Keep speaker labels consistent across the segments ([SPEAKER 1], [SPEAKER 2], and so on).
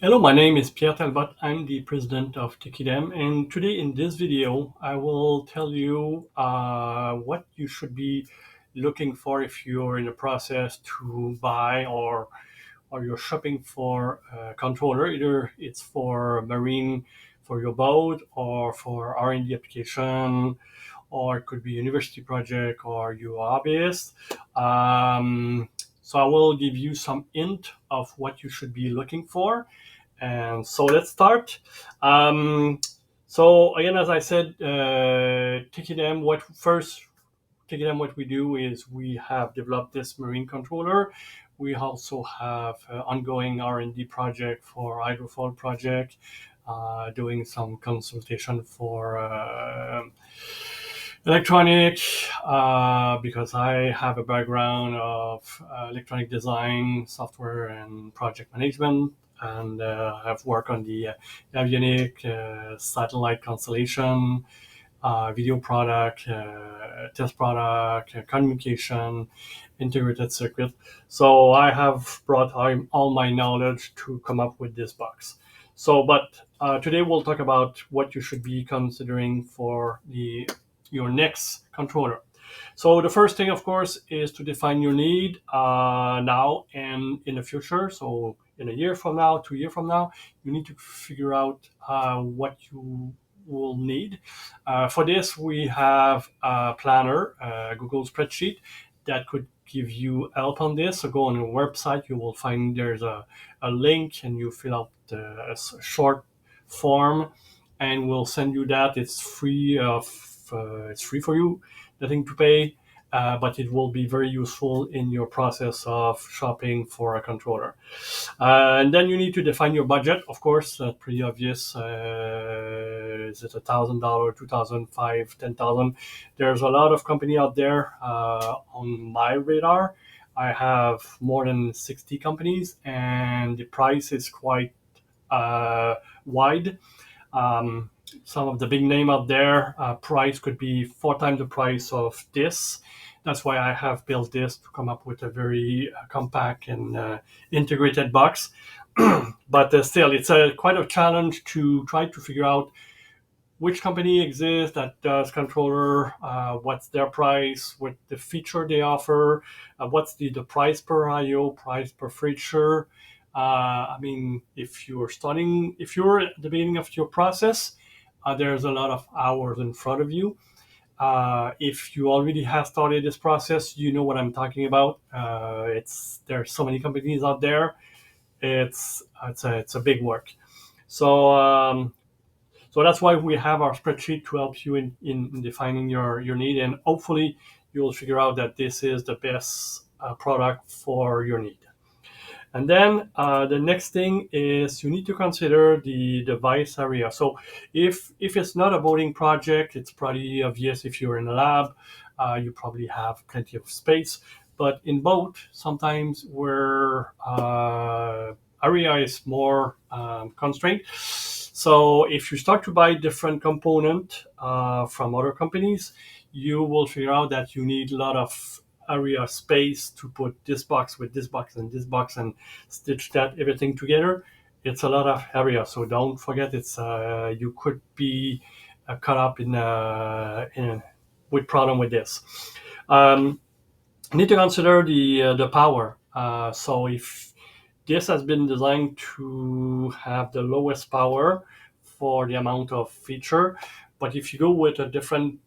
[SPEAKER 1] Hello, my name is Pierre Talbot. I'm the president of Tikidem, and today in this video, I will tell you what you should be looking for if you're in a process to buy or you're shopping for a controller. Either it's for marine, for your boat, or for R&D application, or it could be university project or your hobbyist. So I will give you some hint of what you should be looking for, and so let's start. Um, so again, as I said, TKM, what we do is we have developed this marine controller. We also have ongoing R&D project for hydrofoil project, doing some consultation for electronic, because I have a background of electronic design, software, and project management, and I've worked on the avionic satellite constellation, video product, test product, communication, integrated circuit. So I have brought all my knowledge to come up with this box. But today we'll talk about what you should be considering for the your next controller. So the first thing, of course, is to define your need now and in the future. So in a year from now, 2 years from now, you need to figure out what you will need. For this, we have a planner, a Google spreadsheet that could give you help on this. So go on our website, you will find there's a link and you fill out a short form and we'll send you that. It's free for you, nothing to pay, but it will be very useful in your process of shopping for a controller. And then you need to define your budget. Of course, pretty obvious. Is it $1,000, 2,005, 10,000? There's a lot of company out there on my radar. I have more than 60 companies, and the price is quite uh, wide. Um, some of the big name out there, price could be four times the price of this. That's why I have built this to come up with a very compact and integrated box. But still, it's quite a challenge to try to figure out which company exists that does controller, what's their price, what the feature they offer, what's the price per IO, price per feature. I mean, if you're at the beginning of your process, there's a lot of hours in front of you. If you already have started this process, you know what I'm talking about. There's so many companies out there. It's a big work. So so that's why we have our spreadsheet to help you in defining your need, and hopefully you'll figure out that this is the best product for your need. And then the next thing is you need to consider the device area. So if it's not a voting project, it's probably obvious. If you're in a lab, you probably have plenty of space. But in boat, sometimes where area is more constrained. So if you start to buy different component from other companies, you will figure out that you need a lot of area space to put this box with this box and this box and stitch that everything together. It's a lot of area, so don't forget it's you could be caught up in with problem with this. Um, Need to consider the power. So if this has been designed to have the lowest power for the amount of feature, but if you go with a different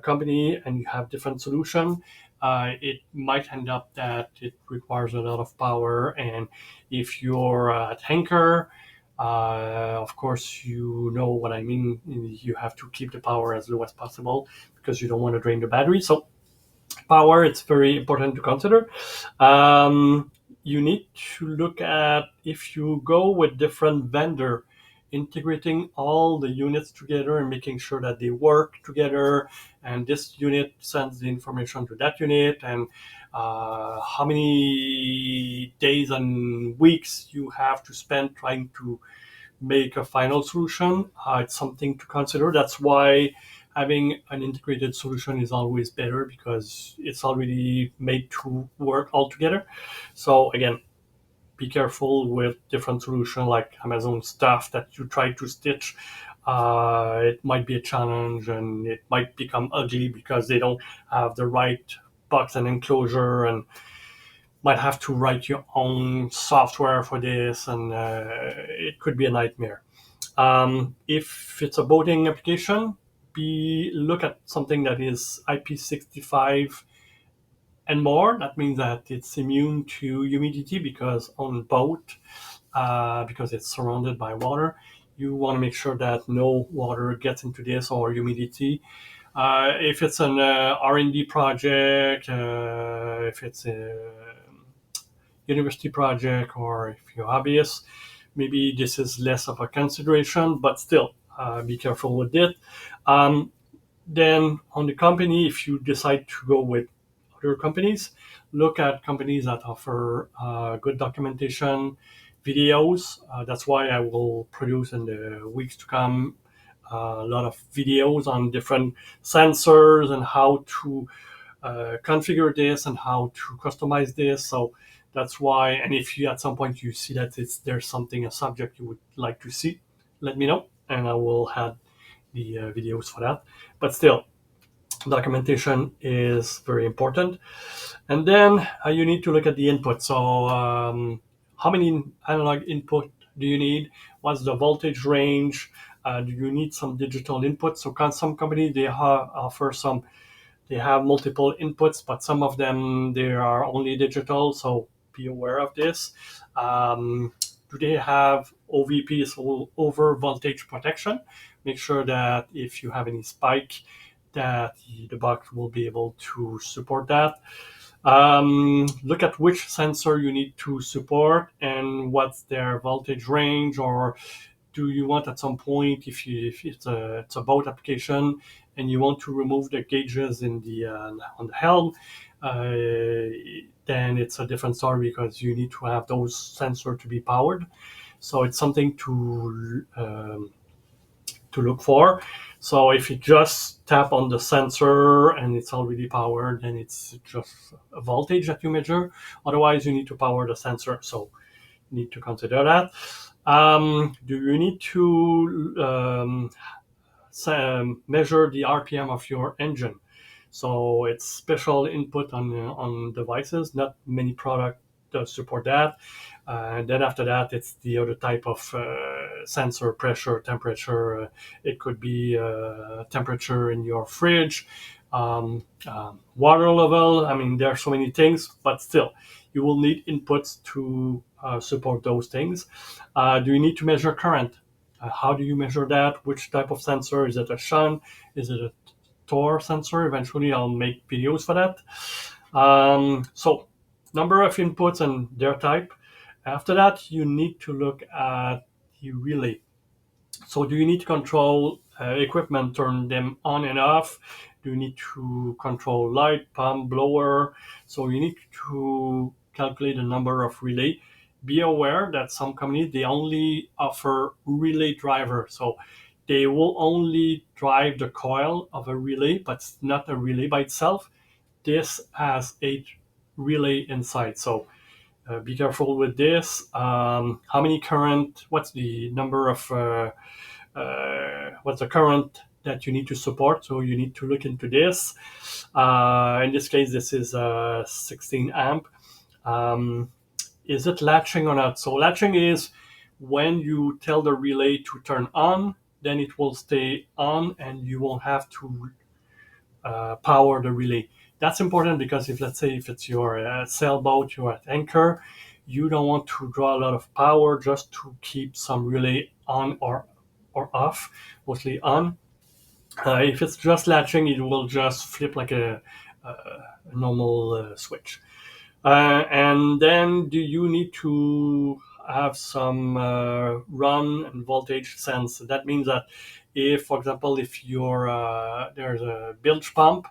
[SPEAKER 1] company and you have different solution, it might end up that it requires a lot of power. And if you're a tanker, of course, you know what I mean. You have to keep the power as low as possible because you don't want to drain the battery. So power, it's very important to consider. um, you need to look at, if you go with different vendor, integrating all the units together and making sure that they work together, and this unit sends the information to that unit, and how many days and weeks you have to spend trying to make a final solution. It's something to consider. That's why having an integrated solution is always better, because it's already made to work all together. So again, be careful with different solutions like Amazon stuff that you try to stitch. It might be a challenge and it might become ugly because they don't have the right box and enclosure, and might have to write your own software for this, and it could be a nightmare. If it's a boating application, be look at something that is IP65 and more. That means that it's immune to humidity, because on boat, because it's surrounded by water, you want to make sure that no water gets into this or humidity. If it's an R&D project, if it's a university project, or if you're hobbyist, maybe this is less of a consideration, but still be careful with it. Um, then on the company, if you decide to go with other companies, look at companies that offer good documentation, videos. That's why I will produce in the weeks to come a lot of videos on different sensors and how to configure this and how to customize this. So that's why. And if you at some point you see that there's something, a subject you would like to see, let me know, and I will add the videos for that. But still, documentation is very important. And then you need to look at the input. So how many analog input do you need? What's the voltage range? Do you need some digital input? So some companies, they offer some, they have multiple inputs, but some of them, they are only digital, so be aware of this. Do they have OVP, so over voltage protection? Make sure that if you have any spike, that the box will be able to support that. Look at which sensor you need to support and what's their voltage range, or do you want at some point, if it's a boat application and you want to remove the gauges in the on the helm, then it's a different story, because you need to have those sensors to be powered. So it's something to look for. So if you just tap on the sensor and it's already powered, then it's just a voltage that you measure. Otherwise, you need to power the sensor. So you need to consider that. Do you need to measure the RPM of your engine? So it's special input on devices. Not many products does support that. And then after that, it's the other type of sensor: pressure, temperature. It could be temperature in your fridge, water level. I mean, there are so many things, but still, you will need inputs to support those things. Do you need to measure current? How do you measure that? Which type of sensor? Is it a shunt? Is it a Tor sensor? Eventually, I'll make videos for that. So, number of inputs and their type. After that, you need to look at the relay. So, do you need to control equipment, turn them on and off? Do you need to control light, pump, blower? So, you need to calculate the number of relay. Be aware that some companies, they only offer relay driver. So, they will only drive the coil of a relay, but it's not a relay by itself. This has a relay inside. So be careful with this. How many current? What's the number of? What's the current that you need to support? So you need to look into this. In this case, this is 16 amp. Is it latching or not? So latching is when you tell the relay to turn on, then it will stay on and you won't have to power the relay. That's important because if, let's say, if it's your sailboat, you're at anchor, you don't want to draw a lot of power just to keep some relay on or off, mostly on. If it's just latching, it will just flip like a normal switch. And then do you need to have some run and voltage sense? That means that if, for example, if there's a bilge pump,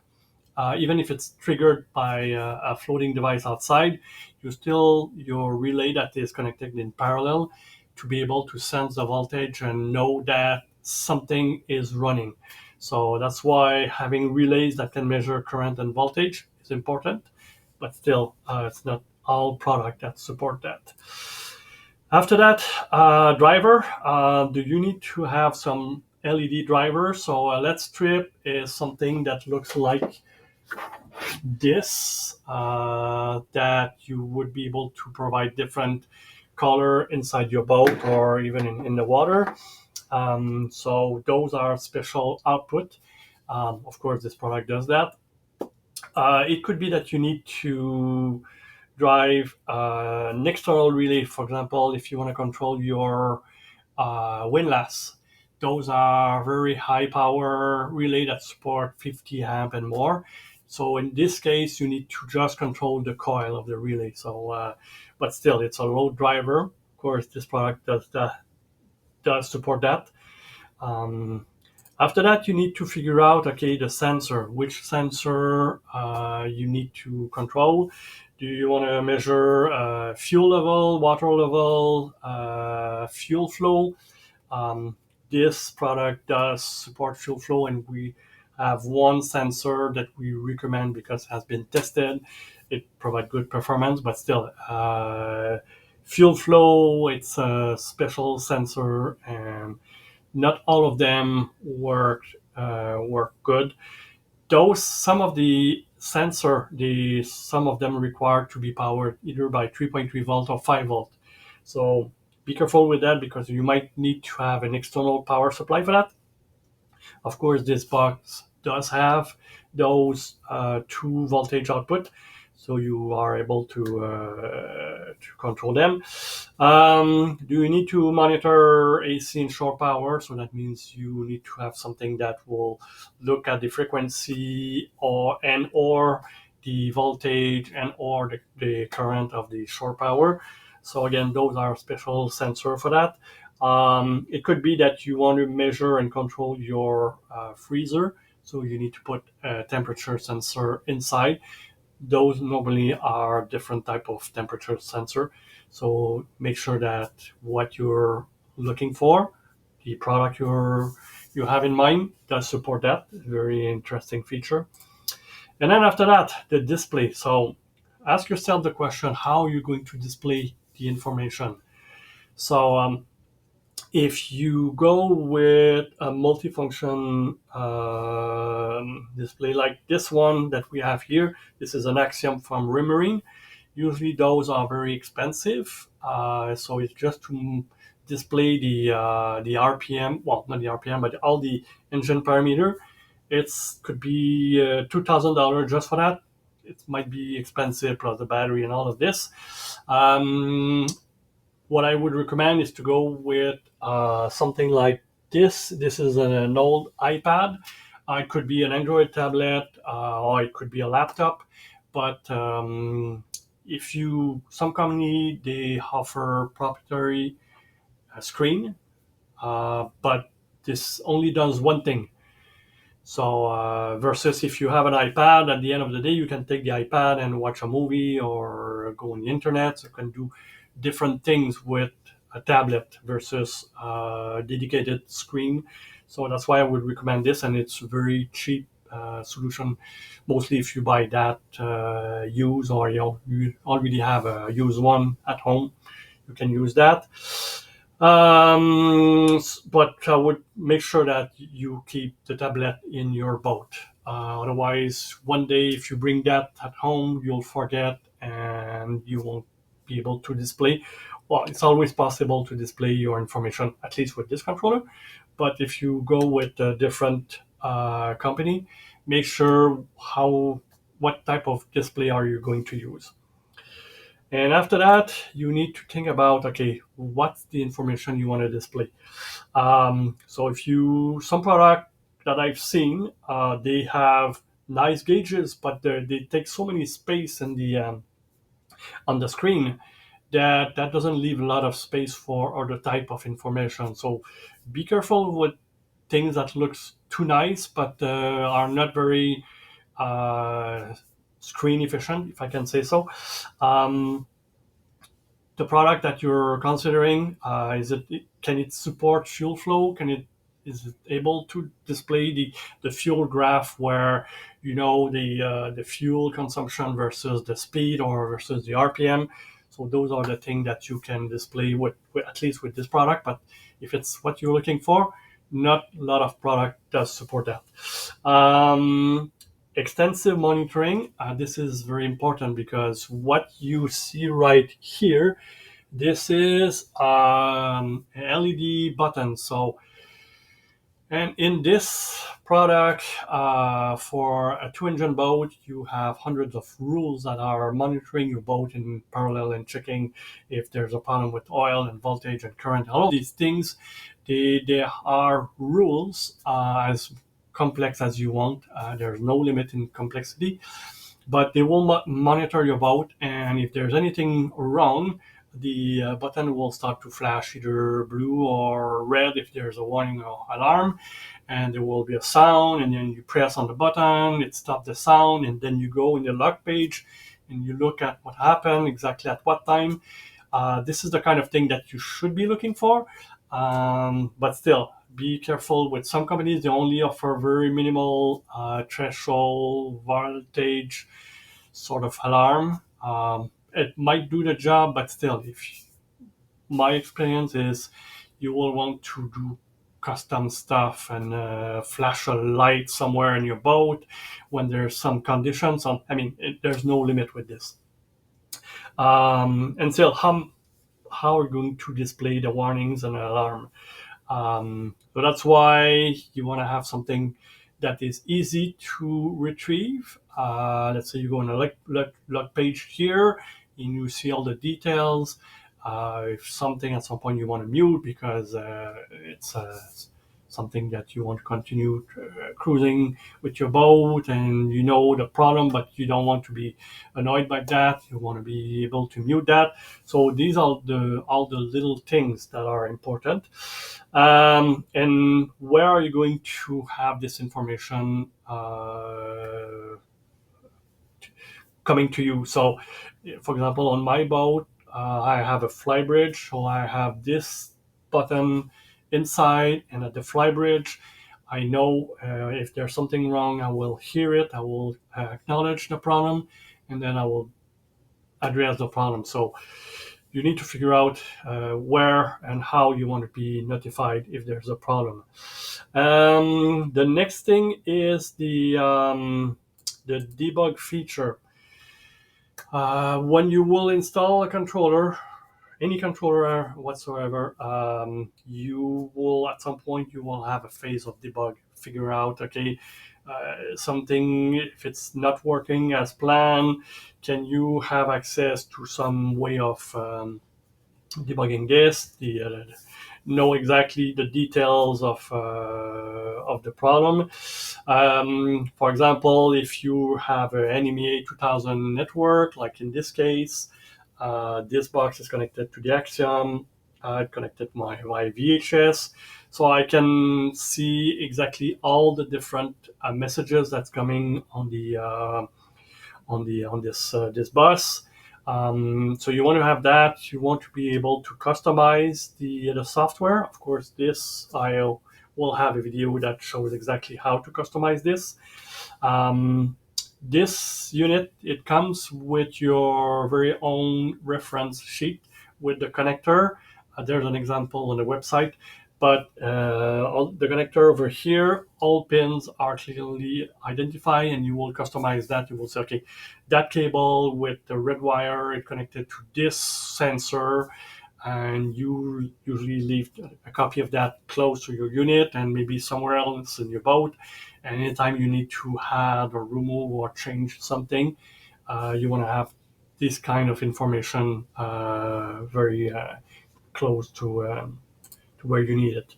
[SPEAKER 1] even if it's triggered by a floating device outside, your relay that is connected in parallel to be able to sense the voltage and know that something is running. So that's why having relays that can measure current and voltage is important, but still, it's not all product that support that. After that, driver, do you need to have some LED driver? So a LED strip is something that looks like this, that you would be able to provide different color inside your boat or even in the water. So those are special output. Of course, this product does that. It could be that you need to drive an external relay. For example, if you want to control your windlass, those are very high power relay that support 50 amp and more. So in this case, you need to just control the coil of the relay. So, but still, it's a load driver. Of course, this product does support that. Um, After that, you need to figure out, okay, the sensor, which sensor you need to control. Do you want to measure fuel level, water level, fuel flow? Um, this product does support fuel flow, and we have one sensor that we recommend because it has been tested. It provides good performance, but still, fuel flow, it's a special sensor, and not all of them work good. Those some of the sensor, the some of them require to be powered either by 3.3 volt or 5 volt. So be careful with that because you might need to have an external power supply for that. Of course, this box does have those two voltage output, so you are able to control them. Do you need to monitor AC and shore power? So that means you need to have something that will look at the frequency or the voltage and or the current of the shore power. So again, those are special sensor for that. It could be that you want to measure and control your freezer, so you need to put a temperature sensor inside. Those normally are different type of temperature sensor. So make sure that what you're looking for, the product you have in mind, does support that. Very interesting feature. And then after that, the display. So ask yourself the question: how are you going to display the information? So if you go with a multifunction display like this one that we have here, this is an Axiom from Raymarine. Usually those are very expensive, so it's just to display the RPM. Well, not the RPM, but all the engine parameter. It's could be $2,000 just for that. It might be expensive plus the battery and all of this. Um, what I would recommend is to go with something like this. This is an old iPad. It could be an Android tablet, or it could be a laptop. But if you, some company, they offer proprietary screen, but this only does one thing. So versus if you have an iPad, at the end of the day, you can take the iPad and watch a movie or go on the internet. So you can do different things with a tablet versus a dedicated screen. So that's why I would recommend this, and it's a very cheap solution. Mostly if you buy that used, or you already have a used one at home, you can use that. But I would make sure that you keep the tablet in your boat. Otherwise, one day if you bring that at home, you'll forget and you won't be able to display. Well, it's always possible to display your information, at least with this controller. But if you go with a different company, make sure what type of display are you going to use. And after that, you need to think about, okay, what's the information you want to display. So if you, some product that I've seen, they have nice gauges, but they take so many space in the on the screen that doesn't leave a lot of space for other type of information. So be careful with things that looks too nice but are not very uh, screen efficient, if I can say so. Um, the product that you're considering, can it support fuel flow? Is it able to display the fuel graph where the fuel consumption versus the speed or versus the RPM? So those are the things that you can display with at least with this product. But if it's what you're looking for, not a lot of product does support that. Extensive monitoring. This is very important because what you see right here, this is an LED button. So, and in this product, for a two-engine boat, you have hundreds of rules that are monitoring your boat in parallel and checking if there's a problem with oil and voltage and current. All of these things, they are rules as complex as you want. There's no limit in complexity, but they will monitor your boat, and if there's anything wrong, the button will start to flash either blue or red if there's a warning or alarm, and there will be a sound, and then you press on the button, it stops the sound, and then you go in the log page and you look at what happened exactly at what time. This is the kind of thing that you should be looking for, but still be careful. With some companies, they only offer very minimal threshold voltage sort of alarm. It might do the job, but still, if my experience is, you will want to do custom stuff and flash a light somewhere in your boat when there's some conditions. There's no limit with this. And still, how are you going to display the warnings and alarm? So that's why you want to have something that is easy to retrieve. Let's say you go on a log page here and you see all the details. If something at some point you want to mute because it's something that you want to continue cruising with your boat, and you know the problem, but you don't want to be annoyed by that. You want to be able to mute that. So these are all the little things that are important. And where are you going to have this information coming to you? So, for example, on my boat, I have a flybridge, so I have this button inside, and at the flybridge, I know if there's something wrong, I will hear it, I will acknowledge the problem, and then I will address the problem. So you need to figure out where and how you want to be notified if there's a problem. The next thing is the debug feature. When you will install a controller, any controller whatsoever, you will at some point you will have a phase of debug. Figure out, okay, something, if it's not working as planned, can you have access to some way of debugging this? Know exactly the details of the problem. For example, if you have an NMEA 2000 network, like in this case, this box is connected to the Axiom. I've connected my VHS, so I can see exactly all the different messages that's coming on this bus. So you want to have that. You want to be able to customize the software. Of course, this I will have a video that shows exactly how to customize this. This unit, it comes with your very own reference sheet with the connector. There's an example on the website, but the connector over here, all pins are clearly identified, and you will customize that. You will say, okay, that cable with the red wire is connected to this sensor, and you usually leave a copy of that close to your unit and maybe somewhere else in your boat. And anytime you need to add or remove or change something, you want to have this kind of information very close to where you need it.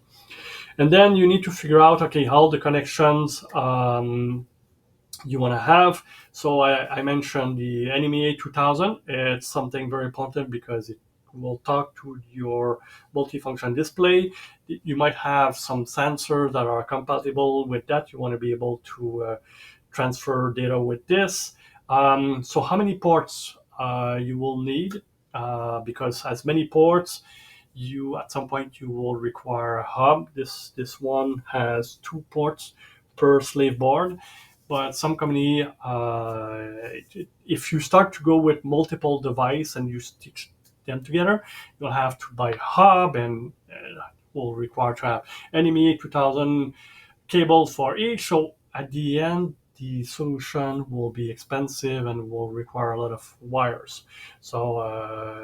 [SPEAKER 1] And then you need to figure out, okay, how the connections you want to have. So I mentioned the NMEA 2000. It's something very important because it will talk to your multifunction display. You might have some sensors that are compatible with that. You want to be able to transfer data with this. So how many ports you will need? Because as many ports, you at some point you will require a hub. This one has 2 ports per slave board, but some company, if you start to go with multiple device and you stitch them together, you'll have to buy a hub, and will require to have NME 2000 cables for each. So at the end, the solution will be expensive and will require a lot of wires. So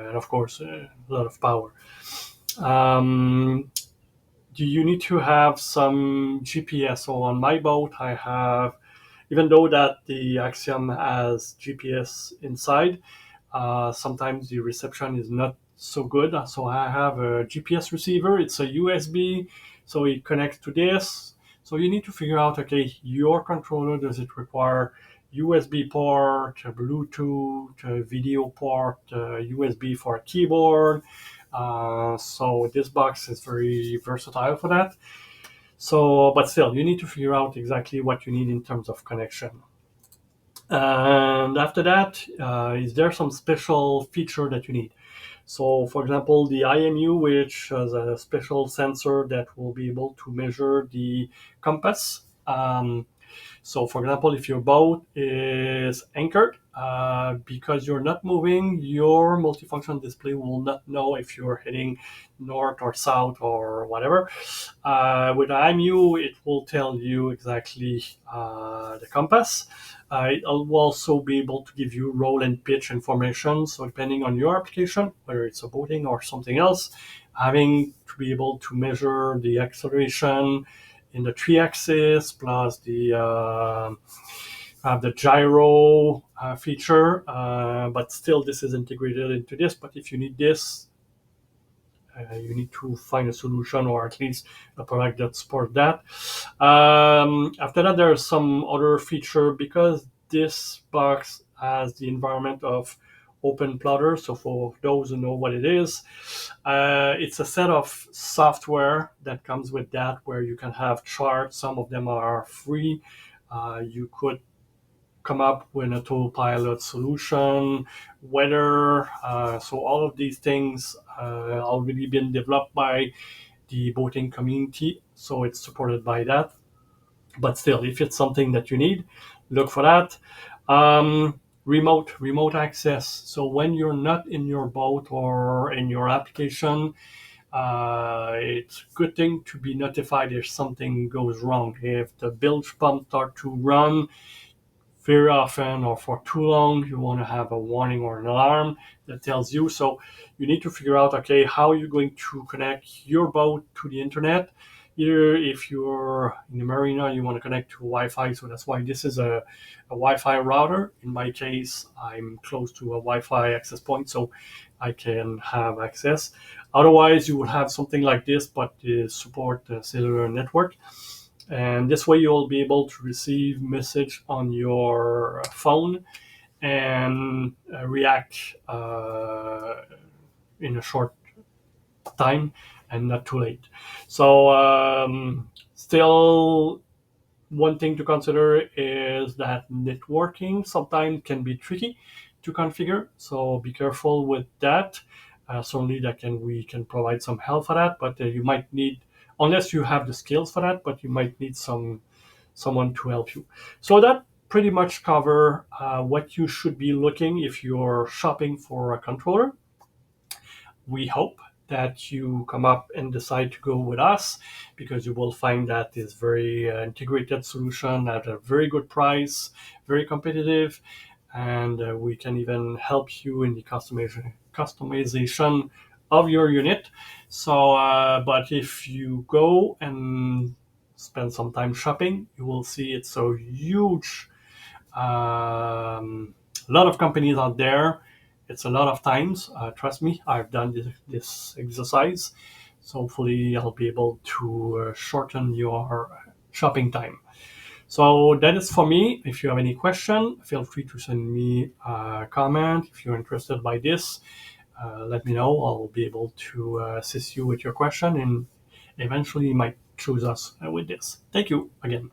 [SPEAKER 1] and of course a lot of power. Um, do you need to have some GPS? So on my boat, I have, even though that the Axiom has GPS inside, sometimes the reception is not so good. So I have a GPS receiver. It's a USB, so it connects to this. So you need to figure out, okay, your controller, does it require USB port, a Bluetooth, a video port, USB for a keyboard? So this box is very versatile for that. So, but still, you need to figure out exactly what you need in terms of connection. And after that, is there some special feature that you need? So, for example, the IMU, which has a special sensor that will be able to measure the compass. So, for example, if your boat is anchored, because you're not moving, your multifunction display will not know if you're heading north or south or whatever. With IMU, it will tell you exactly the compass. It will also be able to give you roll and pitch information. So, depending on your application, whether it's a boating or something else, having to be able to measure the acceleration in the 3-axis plus the gyro feature, but still this is integrated into this. But if you need this, you need to find a solution, or at least a product that supports that. After that, there's some other feature, because this box has the environment of Open Plotter. So for those who know what it is, it's a set of software that comes with that, where you can have charts. Some of them are free. You could come up with a Autopilot solution, weather. So all of these things already been developed by the boating community. So it's supported by that. But still, if it's something that you need, look for that. Remote access. So when you're not in your boat or in your application, it's a good thing to be notified if something goes wrong. If the bilge pump start to run very often or for too long, you want to have a warning or an alarm that tells you. So you need to figure out, okay, how you're going to connect your boat to the internet. Either if you're in the marina, you want to connect to Wi-Fi. So that's why this is a Wi-Fi router. In my case, I'm close to a Wi-Fi access point, so I can have access. Otherwise, you would have something like this, but support the cellular network. And this way you'll be able to receive message on your phone and react in a short time and not too late. So still, one thing to consider is that networking sometimes can be tricky to configure, so be careful with that. Certainly we can provide some help for that, but you might need, unless you have the skills for that, but you might need someone to help you. So that pretty much cover what you should be looking if you're shopping for a controller. We hope that you come up and decide to go with us, because you will find that is very integrated solution at a very good price, very competitive, and we can even help you in the customization of your unit. So, but if you go and spend some time shopping, you will see it's a huge, a lot of companies out there. It's a lot of times. Trust me, I've done this exercise. So hopefully I'll be able to shorten your shopping time. So that is for me. If you have any question, feel free to send me a comment. If you're interested by this, let me know. I'll be able to assist you with your question, and eventually you might choose us with this. Thank you again.